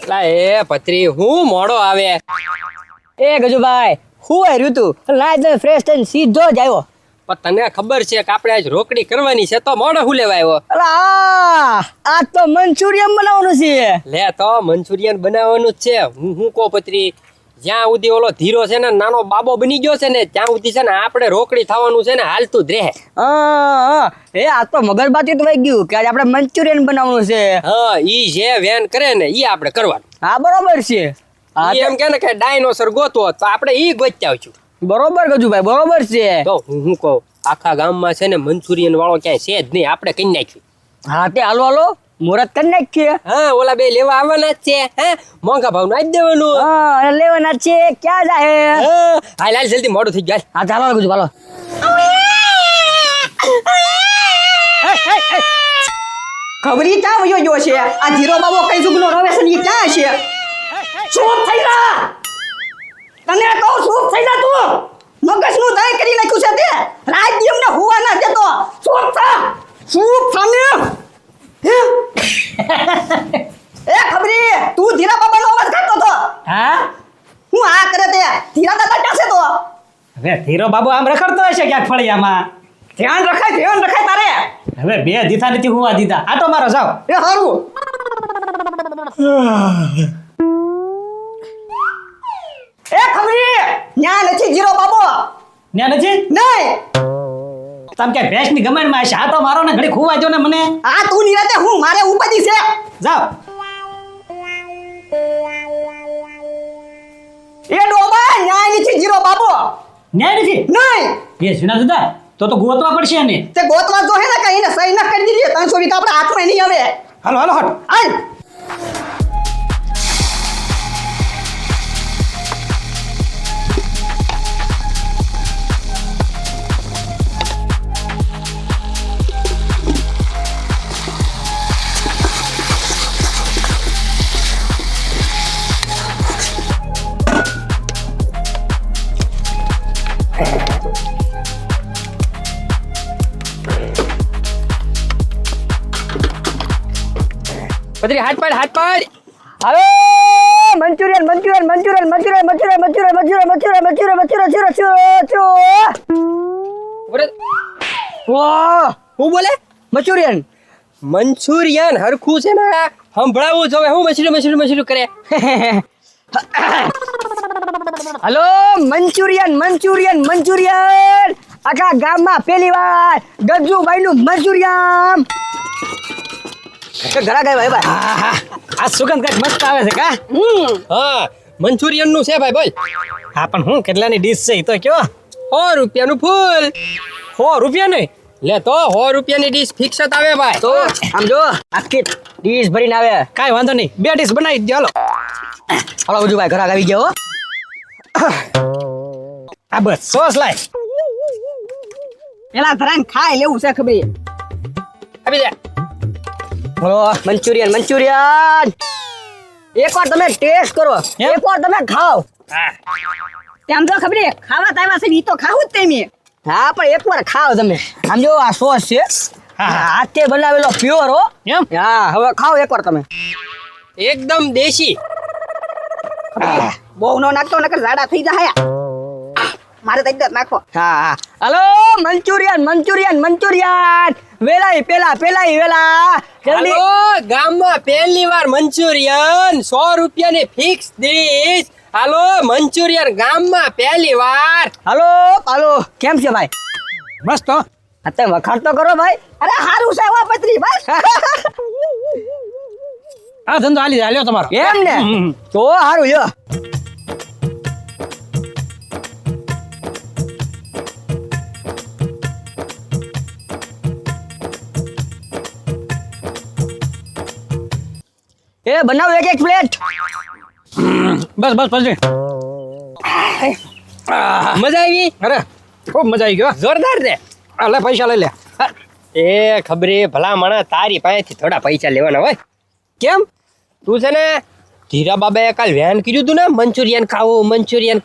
લા એ પત્રી હું મોડો આવે. એ ગજુભાઈ હું રહ્યું તું લાય ફ્રેશ થઈને સીધો જ આવ્યો. પણ તને ખબર છે કે આપણે આજ રોકડી કરવાની છે તો મોડો હું લેવા આવ્યો. અલા આ તો મંચુરિયન બનાવવાનું છે. લે તો મંચુરિયન બનાવવાનું જ છે. હું કહું પત્રી, જ્યાં સુધી ઓલો ધીરો છે ને નાનો બાબો બની ગયો છે ને ત્યાં સુધી છે ને આપણે રોકડી થવાનું છે ને હાલતું જ રહે. એ આ તો મગજબાતી તો વહી ગયું કે આજે આપણે મંચુરિયન બનાવવાનું છે. હા ઈ જે વેન કરે ને ઈ આપણે કરવાનું. હા બરોબર છે. ઈ એમ કે ને કે ડાયનોસર ગોતવો તો આપણે ઈ ગોત્યા આવશું. બરોબર ગજુભાઈ બરોબર છે. તો હું કહું આખા ગામમાં છે ને મંચુરિયન વાળો ક્યાંય છે જ નહીં, આપણે કઈ નાખ્યું. હા તે હાલો હાલો મુહૂર્ત કરી નાખીએ. હા ઓલા બે લેવા આવવાના જ છે. હે મોંઘા ભાવ નાખી દેવાનું. હા લેવાના છે. ક્યાં જાય? હાલ હાલ જલ્દી મોડું થઈ ગયું. હા ચાલો ગજુ હાલો. ખબરી ક્યાં વયો ગયો છે આ ધીરો બાબો? કઈ જુગનો રવે છે ને ઈ ક્યાં છે? ચૂપ થઈ જા, તને કહું ચૂપ થઈ જા. તું મગજનું દહીં કરી નાખ્યું છે તે રાત દી અમને હુવા ના દેતો. ચૂપ થા, ચૂપ થાને. એ ખબરી તું ધીરા બાબાનો અવાજ કાઢતો તો? હા હું આ કરે તે ધીરા દાદા ક્યાં છે તો? હવે ધીરો બાબુ આમ રખડતો હશે ક્યાંક ફળિયામાં. ધ્યાન રખાય તારે. હવે બે દીધા નથી હુવા દીધા. આટો મારો જાઓ. એ હારું. એ ખબરી ન્યા નથી ધીરો બાબો. ન્યા નથી નહીં તમે ક્યાંક ભેંસની ગમાણમાં હશે. આટો મારો ને ઘડી હુવા દો ને મને. આ તું નિરાતે હું મારે ઉપાધી છે. જાઓ. એ ડોબા ન્યાય નથી જીરો બાબો. ન્યાય નથી નહીં એ જુના જુદા તો ગોતવા પડશે ને. તે ગોતવા જો હે ને કઈ ને સહી ના કરી દીધી 300 વીઘા આપણા હાથમાં નહીં આવે. હાલો હાલો હટ હાલ. પત્રી હાથ પાડ. હવે Manchurian Manchurian Manchurian Manchurian Manchurian Manchurian Manchurian Manchurian Manchurian વાહ હું બોલે મંચુરિયન. મંચુરિયન હરખું છે ને સંભળાવવું જોવે. હું મછલી કરે. હલો મંચુરિયન મંચુરિયન મંચુરિયન આખા ગામમાં પહેલી વાર ગજુભાઈ નું મંચુરિયન. ઘરા ગઈ ભાઈ આ સુગંધ કઈક મસ્ત આવે છે કા. હા મંચુરિયન નું છે ભાઈ બોલ. હા પણ હું કેટલાની ડીશ છે એ તો કયો. 100 રૂપિયાનું ફૂલ. 100 રૂપિયા નહીં લે તો 100 રૂપિયાની ડીશ ફિક્સ જ આવે ભાઈ. તો આમ જો આખી ડીશ ભરીને આવે. કાંઈ વાંધો નહીં. 2 ડીશ બનાવી દો. હાલો હાલો ગજુભાઈ ઘરા આવી ગયો. આ બસ સોસ લાય. એલા ધરાન ખાઈ લેવું છે ખબરી. આપી દે. હલો મંચુરિયન મંચુરિયન એકવાર તમે ટેસ્ટ કરો, એકવાર તમે ખાઓ. તેમ તો ખબરી ખાવા તાવા છે ઈ તો ખાવું જ તેમી. હા પણ એકવાર ખાઓ તમે. આમ જો આ સોસ છે હાથે બનાવેલો પ્યોર હો. એમ હા હવે ખાઓ એકવાર તમે. એકદમ દેશી. બહુ નો નાખતો નકર જાડા થઈ જાય. મારે તઈ જ નાખો. હા હા હલો મંચુરિયન મંચુરિયન મંચુરિયન વેલાઈ પેલા વેલા જલ્દી. હાલો ગામમાં પહેલી વાર મંચુરિયન 100 રૂપિયાની ફિક્સ ડીશ. હાલો મંચુરિયન ગામમાં પહેલી વાર. હલો હાલો કેમ છે ભાઈ? મસ્ત હો. અત્યારે વખાણ તો કરો ભાઈ. અરે હારું છે વા પત્રી બસ. આ ધંધો હાલ્યો તમારો. એમ ને તો સારું લ્યો. એ બનાવો એક પ્લેટ. બસ પછી મજા આવી? અરે ખૂબ મજા આવી ગયો. જોરદાર છે. લે પૈસા લઈ લે. એ ખબરે ભલા માણા તારી પાસેથી થોડા પૈસા લેવાના હોય. કેમ? તું છે ને ધીરા બાબાએ કાલ વેન કર્યું તું ને મંચુરિયન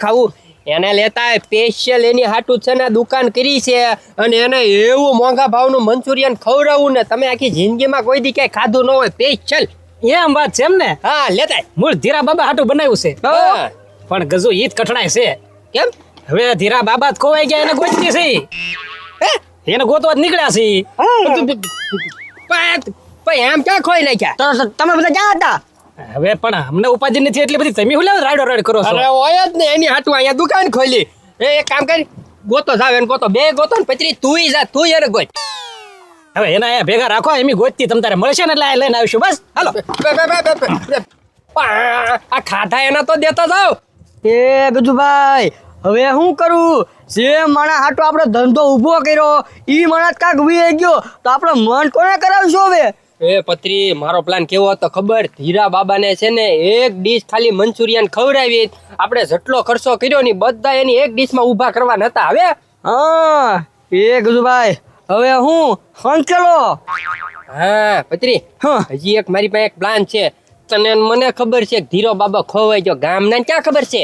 ખાવું એને લેતા સ્પેશિયલ એની હાટું છે ને દુકાન કરી છે અને એને એવું મોંઘા ભાવનું મંચુરિયન ખવડાવવું ને તમે આખી જિંદગીમાં કોઈ દી ક્યાંય ખાધું ન હોય. સ્પેશિયલ એમ વાત છે એમ ને હા લેતા આય. મૂળ ધીરા બાબા હાટું બનાવ્યું છે હા. પણ ગજુ ઈ જ કઠણાય છે કેમ હવે ધીરા બાબા જ ખોવાઈ ગયા એને ગોતતી છે હે? એને ગોતવા જ નીકળ્યા છે પણ એમ ક્યાં ખોઈ નાખ્યા તો તમે બધા ક્યાં હતા? હવે પણ અમને ઉપાધિ નથી એટલી બધી તમે હું લેવા રાડો રાડ કરો છો અરે હોય જ ને એની હાટું અહીંયા દુકાન ખોલી એક કામ કરી ગોતો જાવ એને ગોતો બે ગોતો ને પચરી તુંય જા તું એને ગોત હવે એના અહીંયા ભેગા રાખો એમ ગોતતી તમ તારે મળશે ને એટલે આ લઈને આવીશું બસ હાલો આ ખાધા એના તો દેતા જાવ એ ગજુભાઈ હવે શું કરું જે માણસ હાટો આપણે ધંધો ઊભો કર્યો ઈ માણસ કાંક વી ગયો તો આપણે મન કોને કરાવશું હવે? એ પત્રી મારો પ્લાન કેવો હતો ખબર ધીરા બાબાને છે ને એક ડીશ ખાલી મંચુરિયન ખવડાવી આપણે જેટલો ખર્ચો કર્યો ને બધા એની એક ડીશમાં ઊભા કરવાના હતા હવે હા એ ગજુભાઈ હવે હું હંચલો હા પત્રી હા હજી એક મારી પાસે એક પ્લાન છે તને ને મને ખબર છે કે ધીરો બાબા ખોવાઈ ગયો ગામના ને ક્યાં ખબર છે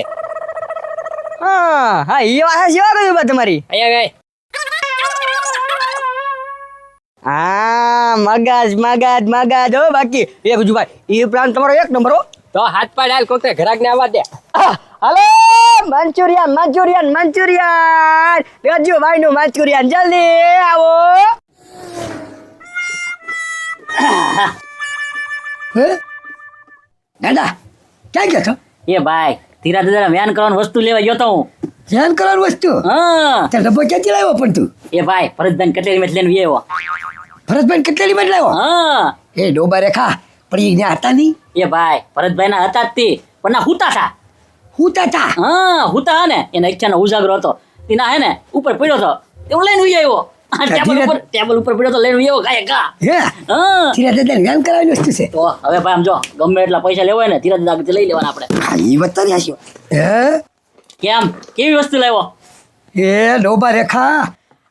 હા હા એ વાત છે ગજુભાઈ તમારી અહીંયા ગઈ હા મગજ મગજ મગજ હો બાકી એ ગજુભાઈ એ પ્લાન તમારો એક નંબર હો તો હાથ પાડ હાલ કોક ઘરાક ને આવવા દે હાલો મંચુરિયન મંચુરિયન મંચુરિયન ગજુભાઈ નું મંચુરિયન જલ્દી આવો દાદા ક્યાં ગયો છો? એ ભાઈ ધીરા ધીરા વ્યાન કરવાનું વસ્તુ લેવા ગયો તો હું ધ્યાન કરવાનું વસ્તુ હા તે ડબ્બો ક્યાંથી લાવ્યો પણ તું? એ ભાઈ ભરતભાઈ કેટલી મેચ લઈને આવ્યો ભરતભાઈ કેટલી મિનિટ લાવ્યો? હા એ ડોબા રેખા પણ એ ત્યાં હતા નહીં એ ભાઈ ભરતભાઈ ના હતા જ તે પણ ના હુતા હતા હું તા હા હુતા હા ને એના ઈચ્છાનો ઉજાગરો હતો તેના હે ને ઉપર પડ્યો હતો એવું લઈને ઉઈ આવ્યો ટેબલ ઉપર પડ્યો તો લઈને ઉઈ આવ્યો ગાય ગા હે હા ધીરે ધીરે વ્યાયામ કરાવવાની વસ્તુ છે. તો હવે ભાઈ આમ જો ગમે એટલા પૈસા લેવા હોય ને ધીરે ધીરે લઈ લેવાના આપણે હા એ વાત તારી હાચી. હે કેમ કેવી વસ્તુ લાવ્યો એ ડોબા રેખા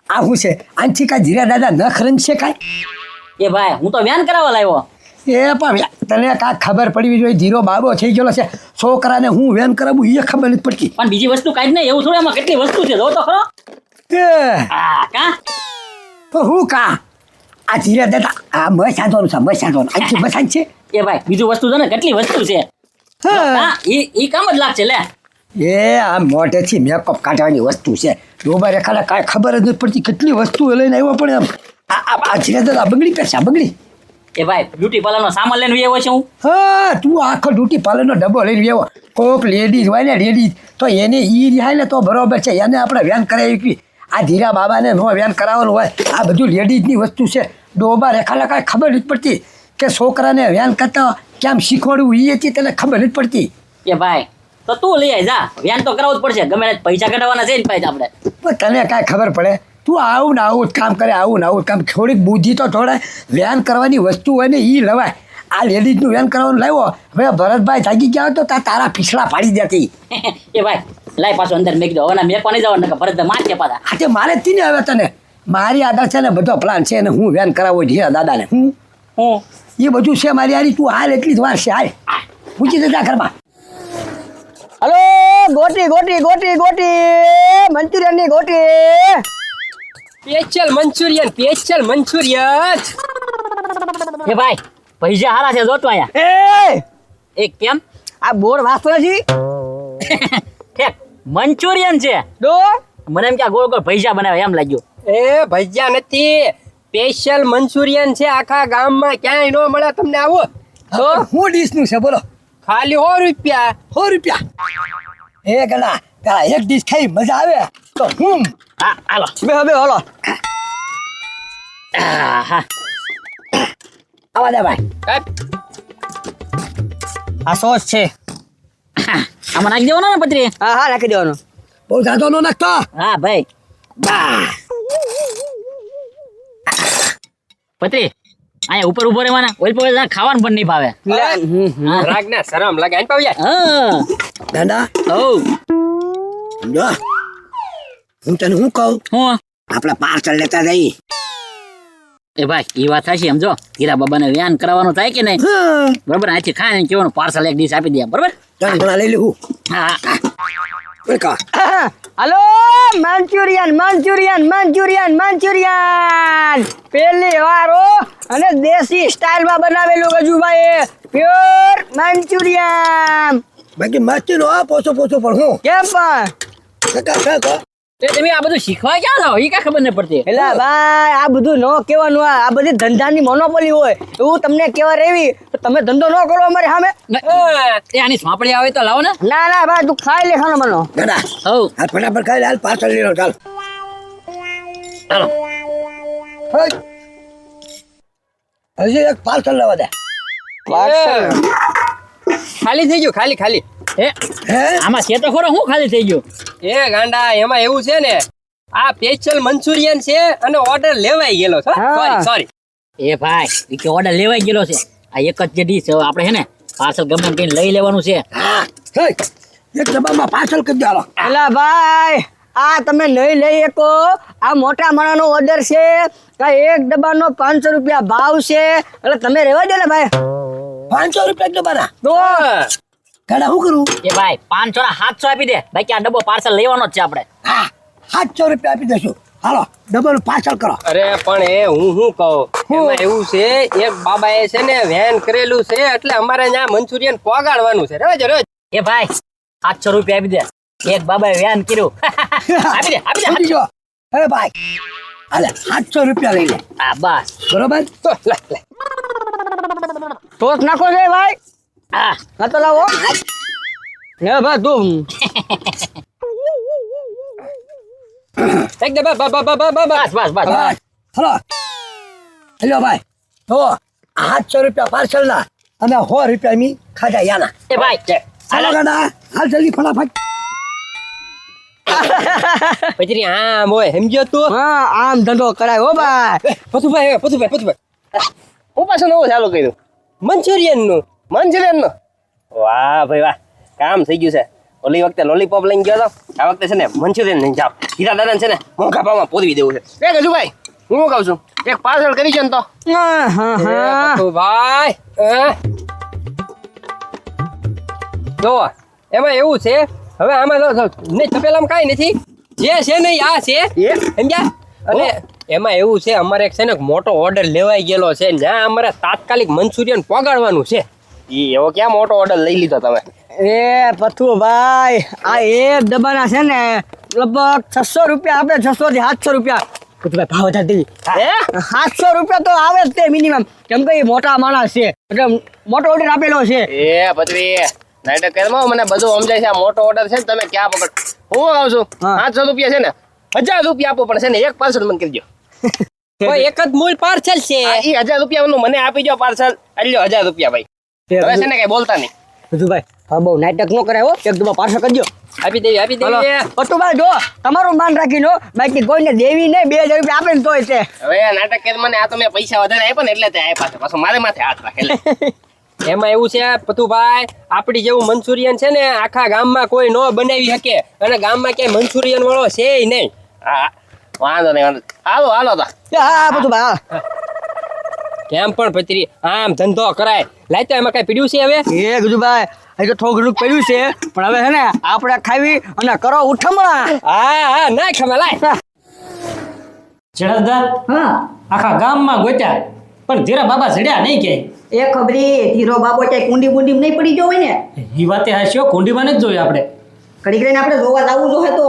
આ શું છે આનથી કાંઈ ધીરા દાદા નખ રંગ છે કાંઈ? એ ભાઈ હું તો વ્યાન કરાવવા લાવ્યો એ પણ તને કાંઈ ખબર પડવી જોઈએ ધીરો બાબો થઈ ગયેલો છે છોકરાને હું વેન કરાવું એ ખબર નથી પડતી. પણ બીજી વસ્તુ કાંઈ જ નહીં એવું થોડું એમાં કેટલી વસ્તુ છે જો તો ખરો એ હા કા તો હું કા આ ધીરે દાદા આ મય સાંધવાનું છે મય સાંધવાનું આથી મસાજ છે. એ ભાઈ બીજું વસ્તુ છે ને કેટલી વસ્તુ છે હા હા ઈ કામ જ લાગશે લે એ આ મોઢેથી મેકઅપ કાઢવાની વસ્તુ છે ડોબા રેખાને કાંઈ ખબર જ નથી પડતી કેટલી વસ્તુઓ લઈને આવ્યો પણ એમ આ ધીરે દાદા બંગડી પહેરશે બંગડી. એ ભાઈ બ્યુટી પાર્લરનો સામાન લઈને આવ્યો છે હું હા તું આખો ડ્યુટી પાર્લરનો ડબ્બો લઈને આવ્યો કોક લેડીઝ હોય ને લેડીઝ તો એને ઈ રિહાય ને તો બરોબર છે એને આપણે વ્યાન કરાવી આ ધીરા બાબાને નો વ્યાન કરાવવાનું હોય આ બધું લેડીઝની વસ્તુ છે ડોબા રેખાને કાંઈ ખબર નથી પડતી કે છોકરાને વ્યાન કરતા કેમ શીખવાડવું એ હતી તને ખબર નથી પડતી. એ ભાઈ તો તું લઈ આય જા વ્યાન તો કરાવવું જ પડશે ગમે તે પૈસા કઢાવવાના છે ને ભાઈ આપણે પણ તને કાંઈ ખબર પડે તું આવું ને આવું જ કામ કરે આવું ને આવું જ કામ થોડીક બુદ્ધિ તો થોડાય વ્યાન કરવાની વસ્તુ હોય ને એ લવાય આ લેડીઝનું વ્યાન કરવાનું લાવ્યો હવે ભરતભાઈ જાગી ગયા તો તારા પીછડા પાડી દેતી. એ ભાઈ લાય પાછો અંદર મેક દો હવે મેકવા નહીં જવાનું ભરત માર છે પાછા હા તે મારે જ ને હવે તને મારી આગળ છે ને બધો પ્લાન છે ને હું વ્યાન કરાવો ધીરા દાદાને હું એ બધું છે મારી હારી તું હાલ એટલી જ વાર છે હાલ પૂછી દેતા ઘરમાં. હલો ગોટી ગોટી ગોટી ગોટી મંચુરિયન ની ગોટી સ્પેશિયલ મંચુરિયન એ ભાઈ પૈસા હારા છે જોતો અહીંયા એ એ કેમ આ બોર્ડ વાંચતો નથી ઠેક મંચુરિયન છે દો મને એમ કે આ ગોળ ગોળ પૈસા બનાવે એમ લાગ્યું એ ભજીયા નથી સ્પેશિયલ મંચુરિયન છે આખા ગામમાં ક્યાંય ન મળે તમને આવો તો હું ડીશનું છે બોલો? ખાલી 100 રૂપિયા 100 રૂપિયા. એ ગલા પેલા એક ડીશ ખાઈ મજા આવે તો હું હા હાલો બે હવે હલો હા આવા દે ભાઈ. આ સોસ છે આમાં નાખી દેવાનો ને પત્રી હા હા નાખી દેવાનો બહુ જાદો નો નાખતો. હા ભાઈ પત્રી અહીંયા ઉપર ઉભો રહેવાના ઓઇલ પર ખાવાનું પણ નહીં ભાવે રાગના શરમ લાગે આને પાવ્યા હા દાદા ઓ સમજો હું તને શું કહું હું આપણે પાર્સલ લેતા જઈ. એ ભાઈ એ વાત સાચી સમજો હીરા બાબાને વ્યાન કરાવવાનું થાય કે નહીં બરોબર અહીંથી ખાઈને કેવાનું પાર્સલ એક ડીશ આપી દે બરોબર ચાલ ઘણા લઈ લેવું. હા hello Manchurian Manchurian Manchurian Manchurian પહેલી વાર અને દેશી સ્ટાઇલમાં બનાવેલું ગજુભાઈ પ્યોર મંચુરિયન. બાકી મસ્તી નો આ પોસો પણ હું કેમ પણ તે તમે આ બધું શીખવા ક્યાં જાઓ એ કાંઈ ખબર નહીં પડતી એલા ભાઈ આ બધું ન કહેવાનું, આ બધી ધંધાની મોનોપોલી હોય એવું તમને કહેવા રેવી તો તમે ધંધો ન કરો અમારી સામે. એ આની સોંપડી આવે તો લાવો ને ના ના ભાઈ તું ખાઈ લે ખાનો મનો. ગડા હવ આ ફટાફટ ખાઈ લે હાલ પાર્સલ લઈ લો ચાલ ચાલો હજી એક પાર્સલ લેવા દે ખાલી થઈ ગયું, ખાલી. હે હે આમાં છે તો ખરો હું ખાલી થઈ ગયો એ ગાંડા એમાં એવું છે ને આ સ્પેશિયલ મંચુરિયન છે અને ઓર્ડર લેવાઈ ગયેલો છે. હા. સોરી એ ભાઈ એ કે ઓર્ડર લેવાઈ ગયેલો છે આ એક જ જે ડીશ આપણે છે ને પાર્સલ ગમે એમ કહીને લઈ લેવાનું છે હા હે એક ડબ્બામાં પાર્સલ કરી દે હાલો એલા ભાઈ આ તમે નહીં લઈ શકો, આ મોટા માણાનો ઓર્ડર છે, આ એક ડબ્બાનો 500 રૂપિયા ભાવ છે એટલે તમે રહેવા દો ને ભાઈ. 500 રૂપિયા ડબ્બાના તો ગડા શું કરું એ ભાઈ 500 ના 700 આપી દે બાકી આ ડબ્બો પાર્સલ લેવાનો જ છે આપણે હા 700 રૂપિયા આપી દેશું હાલો ડબ્બાનું પાર્સલ કરો અરે પણ એ હું શું કહું એમાં એવું છે એક બાબાએ છે ને વેન કરેલું છે એટલે અમારે ત્યાં મંચુરિયન પોગાડવાનું છે. રોજ એ ભાઈ 700 રૂપિયા આપી દે એક બાબાએ વ્યાન કર્યું આપી દે સમજી જો હે ભાઈ હાલે 700 રૂપિયા લઈ લે આ બસ બરોબર તો લે ટોસ નાખો છે ભાઈ. આ હા તો લાવો ને ભાઈ તું એકદમ બસ બસ હા, હલો હેલો ભાઈ તો 700 રૂપિયા પાર્સલ ના અને 100 રૂપિયા મી ખાધા યાના એ ભાઈ ચાલો ગડા હાલ જલ્દી ફટાફટ પછી આમ હોય સમજ્યો તું. હા આમ ધંધો કરાય હો ભાઈ. પથુભાઈ હું પાછું નવું ચાલુ કર્યું મંચુરિયન નું વાહ ભાઈ વાહ કામ થઈ ગયું છે. ઓલી વખતે લોલીપોપ લઈને ગયો તો આ વખતે છે ને મંચુરિયન લઈને જાવ. હીરા દાદા છે ને મોંઘા ભાવમાં પોદવી દેવું છે. એ ગજુભાઈ હું શું કહું છું એક પાર્સલ કરી છે ને તો હા હા હા ભાઈ જો એમાં એવું છે હવે આમાં નહીં તપેલામાં કાંઈ નથી જે છે નહીં આ છે સમજ્યા. અને એમાં એવું છે અમારે એક છે ને એક મોટો ઓર્ડર લેવાઈ ગયેલો છે ત્યાં અમારે તાત્કાલિક મંચુરિયન પોગાડવાનું છે. એવો ક્યાં મોટો ઓર્ડર લઈ લીધો તમે? એ પથુ ભાઈ આ એક ડબ્બાના છે ને લગભગ 600 રૂપિયા આપણે 600 થી 700 રૂપિયા પથુ ભાઈ ભાવ વધારી દેવી. હે 700 રૂપિયા તો આવે જ તે મિનિમમ કેમ કે એ મોટા માણસ છે એટલે મોટો ઓર્ડર આપેલો છે. એ પતરી નાટક કરવામાં મને બધું સમજાય છે. આ મોટો ઓર્ડર છે ને તમે ક્યાં પકડ હું કહું છું હા. 700 રૂપિયા છે ને 1000 રૂપિયા આપો પણ છે ને એક પાર્સલ મને કરી દો. કોઈ એક જ મૂળ પાર્સલ છે એ 1000 રૂપિયાનું મને આપી દો પાર્સલ. આલ્યો 1000 રૂપિયા ભાઈ. હવે છે ને કઈ બોલતા નહીં. પથુ ભાઈ હા બહુ નાટક ન કરાય હો, એક ડબ્બા પાર્સલ કરજો. આપી દેવી પથુ ભાઈ જો તમારું માન રાખીનો બાકી કોઈને દેવી નહીં 2000 રૂપિયા આપે ને તોય છે. હવે આ નાટક કરી મને આ તો મેં પૈસા વધારે આપ્યા ને એટલે તે આપ્યા છે. પાછો મારે માથે હાથ રાખે લે. એમાં એવું છે પતુભાઈ આપડી જેવું મંચુરિયન છે ને આખા ગામમાં કોઈ નો બનાવી શકે અને ગામમાં ક્યાંય મંચુરિયન વાળો છે નહીં. હા વાંધો નહીં હાલો તો હા પથુ ભાઈ હા. કેમ પણ પતરી આમ ધંધો કરાય લાય તો એમાં કઈ પીડ્યું છે હવે? એ ગજુભાઈ હજી તો થોડું ઘણું પડ્યું છે પણ હવે છે ને આપણે ખાવી અને કરો ઉઠમણા. હા ના ખમે લાય. જડદા હા આખા ગામમાં ગોત્યા પણ ધીરા બાબા જડ્યા નહીં કે એ ખબરી ધીરો બાબો ક્યાંય કુંડી બુંડી નહીં પડી ગયો હોય ને એ વાતે હાસ્યો કુંડીમાં જ જોઈએ આપણે ઘડી કરીને આપણે જોવા જવું જોઈએ તો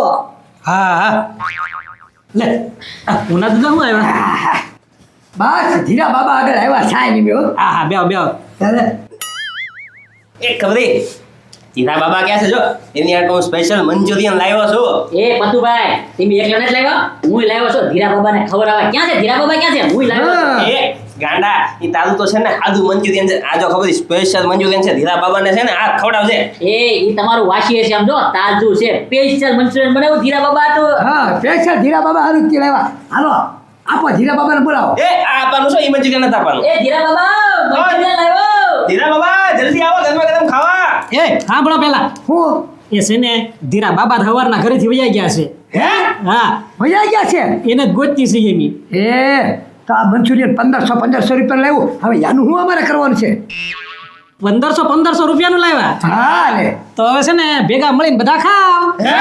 હા લે આ ઉના દુધા હું આવ્યા બસ ધીરા બાબા આગળ આવ્યા સાહેબ બેહો હા બેહો ચાલે એક ખબરી તીરા બાબા ક્યાં છે જો એની આ હું સ્પેશિયલ મંચુરિયન લાવ્યો છું. એ પતુભાઈ તમે એકલા નથી લાવ્યા હું લાવ્યો છું ધીરા બાબાને ખબર આવે ક્યાં છે ધીરા બાબા ક્યાં છે હું લાવ્યો છું. એ ગાંડા ઈ તારું તો છે ને આદુ મંચુરિયન છે. આ જો ખબર સ્પેશિયલ મંચુરિયન છે ધીરા બાબાને છે ને આ ખવડાવજે. એ ઈ તમારું વાસી છે સમજો તાજું છે સ્પેશિયલ મંચુરિયન બનાવ્યું ધીરા બાબા તો હા સ્પેશિયલ ધીરા બાબા હારું જ લાવ્યા હાલો આપો ધીરા બાબાને બોલાવો એ આ આપવાનું છે ઈ મંચુરિયન નથી આપવાનું. એ ધીરા બાબા મંચુરિયન લાવ્યો ધીરા બાબા જલ્દી આવો ગરમા ગરમ ખાવા. એ સાંભળો પેલા હું એ છે ને ધીરા બાબા હવારના ઘરેથી વયા ગયા છે હે હા મજા ગયા છે એને જ ગોતતી છે એમી એ તો આ મંચુરિયન 1500 રૂપિયા લાવ્યું હવે યાનું શું અમારે કરવાનું છે 1500 રૂપિયાનું લાવ્યા હા લે તો હવે છે ને ભેગા મળીને બધા ખાવ હે